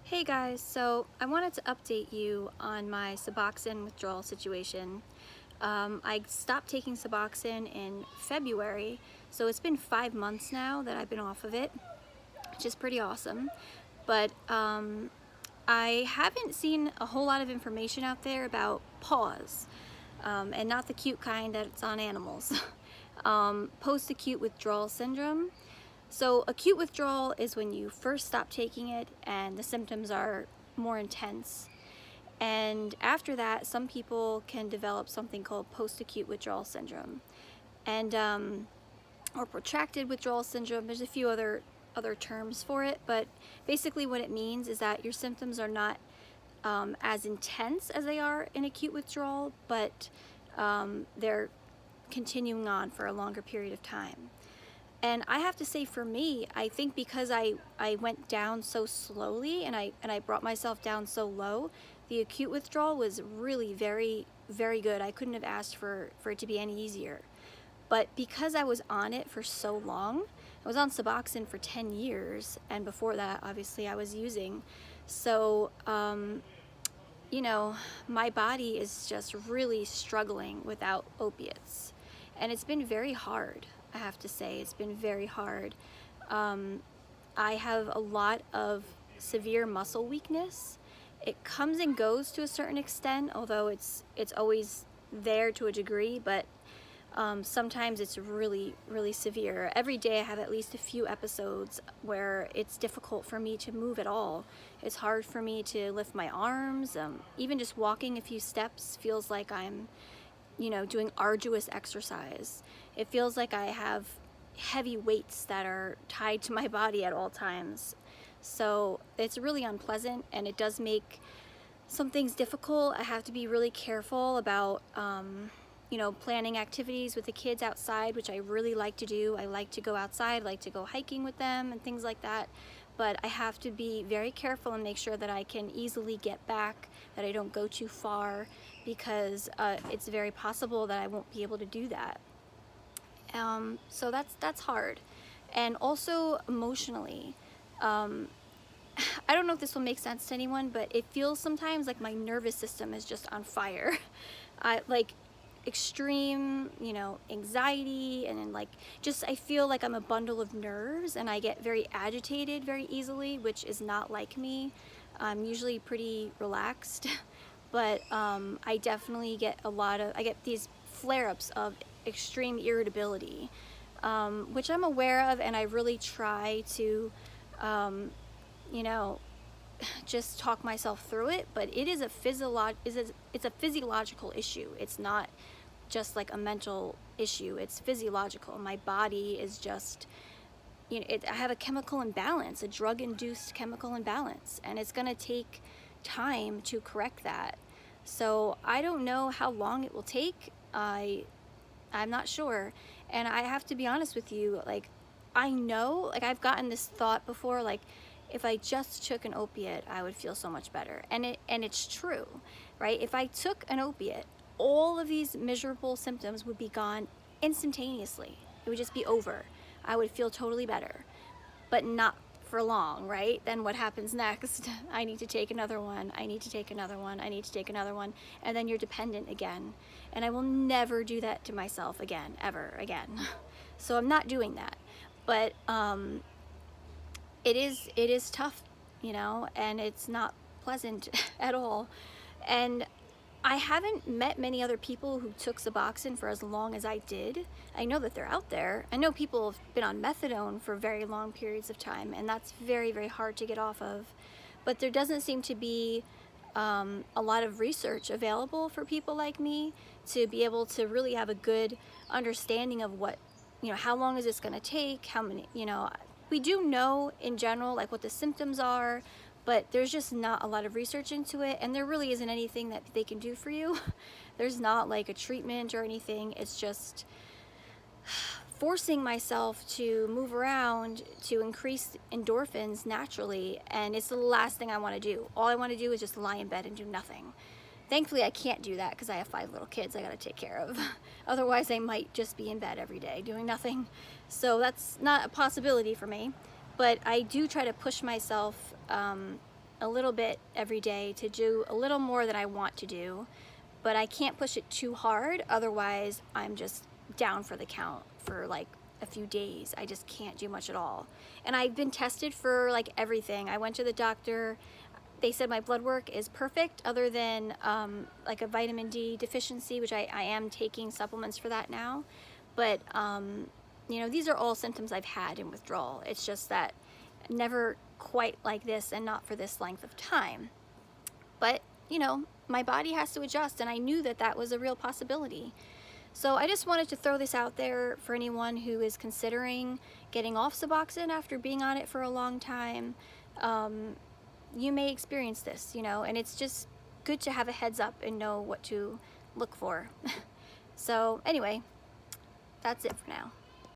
Hey guys, so I wanted to update you on my Suboxone withdrawal situation. I stopped taking Suboxone in February, so it's been 5 months now that I've been off of it, which is pretty awesome. But I haven't seen a whole lot of information out there about PAWS, and not the cute kind that's on animals. Post-Acute Withdrawal Syndrome. So acute withdrawal is when you first stop taking it and the symptoms are more intense. And after that, some people can develop something called post-acute withdrawal syndrome. And or protracted withdrawal syndrome. There's a few other terms for it, but basically what it means is that your symptoms are not as intense as they are in acute withdrawal, but they're continuing on for a longer period of time. And I have to say, for me, I think because I went down so slowly and I brought myself down so low, the acute withdrawal was really very, very good. I couldn't have asked for it to be any easier. But because I was on it for so long, I was on Suboxone for 10 years, and before that, obviously, I was using. So, you know, my body is just really struggling without opiates. And it's been very hard. I have to say, it's been very hard. I have a lot of severe muscle weakness. It comes and goes to a certain extent, although it's always there to a degree, but sometimes it's really, really severe. Every day I have at least a few episodes where it's difficult for me to move at all. It's hard for me to lift my arms. Even just walking a few steps feels like I'm doing arduous exercise. It feels like I have heavy weights that are tied to my body at all times. So it's really unpleasant, and it does make some things difficult. I have to be really careful about, planning activities with the kids outside, which I really like to do. I like to go outside, I like to go hiking with them and things like that. But I have to be very careful and make sure that I can easily get back, that I don't go too far, because it's very possible that I won't be able to do that. So that's hard. And also emotionally, I don't know if this will make sense to anyone, but it feels sometimes like my nervous system is just on fire. Like extreme, anxiety, and then I feel like I'm a bundle of nerves, and I get very agitated very easily, which is not like me. I'm usually pretty relaxed, but I definitely get I get these flare-ups of extreme irritability, which I'm aware of, and I really try to, just talk myself through it. But it is it's a physiological issue. It's not just like a mental issue. It's physiological. My body is just, I have a chemical imbalance, a drug-induced chemical imbalance, and it's going to take time to correct that. So I don't know how long it will take. I'm not sure. And I have to be honest with you, I know, I've gotten this thought before, if I just took an opiate, I would feel so much better. And it's true, right? If I took an opiate, all of these miserable symptoms would be gone instantaneously. It would just be over. I would feel totally better, but not for long, right? Then what happens next? I need to take another one. I need to take another one. I need to take another one. And then you're dependent again. And I will never do that to myself again, ever again. So I'm not doing that. But it is tough, and it's not pleasant at all. And I haven't met many other people who took Suboxone for as long as I did. I know that they're out there. I know people have been on methadone for very long periods of time, and that's very, very hard to get off of. But there doesn't seem to be a lot of research available for people like me to be able to really have a good understanding of what, how long is this going to take, how many, we do know in general what the symptoms are, but there's just not a lot of research into it, and there really isn't anything that they can do for you. There's not a treatment or anything. It's just forcing myself to move around to increase endorphins naturally, and it's the last thing I want to do. All I want to do is just lie in bed and do nothing. Thankfully, I can't do that because I have 5 little kids I gotta take care of. Otherwise, I might just be in bed every day doing nothing. So that's not a possibility for me. But I do try to push myself a little bit every day to do a little more than I want to do, but I can't push it too hard, otherwise I'm just down for the count for like a few days. I just can't do much at all. And I've been tested for like everything. I went to the doctor. They said my blood work is perfect other than like a vitamin D deficiency, which I am taking supplements for that now. But you know, these are all symptoms I've had in withdrawal. It's just that never quite like this and not for this length of time. But, you know, my body has to adjust, and I knew that that was a real possibility. So I just wanted to throw this out there for anyone who is considering getting off Suboxone after being on it for a long time. You may experience this, you know, and it's just good to have a heads up and know what to look for. So anyway, that's it for now.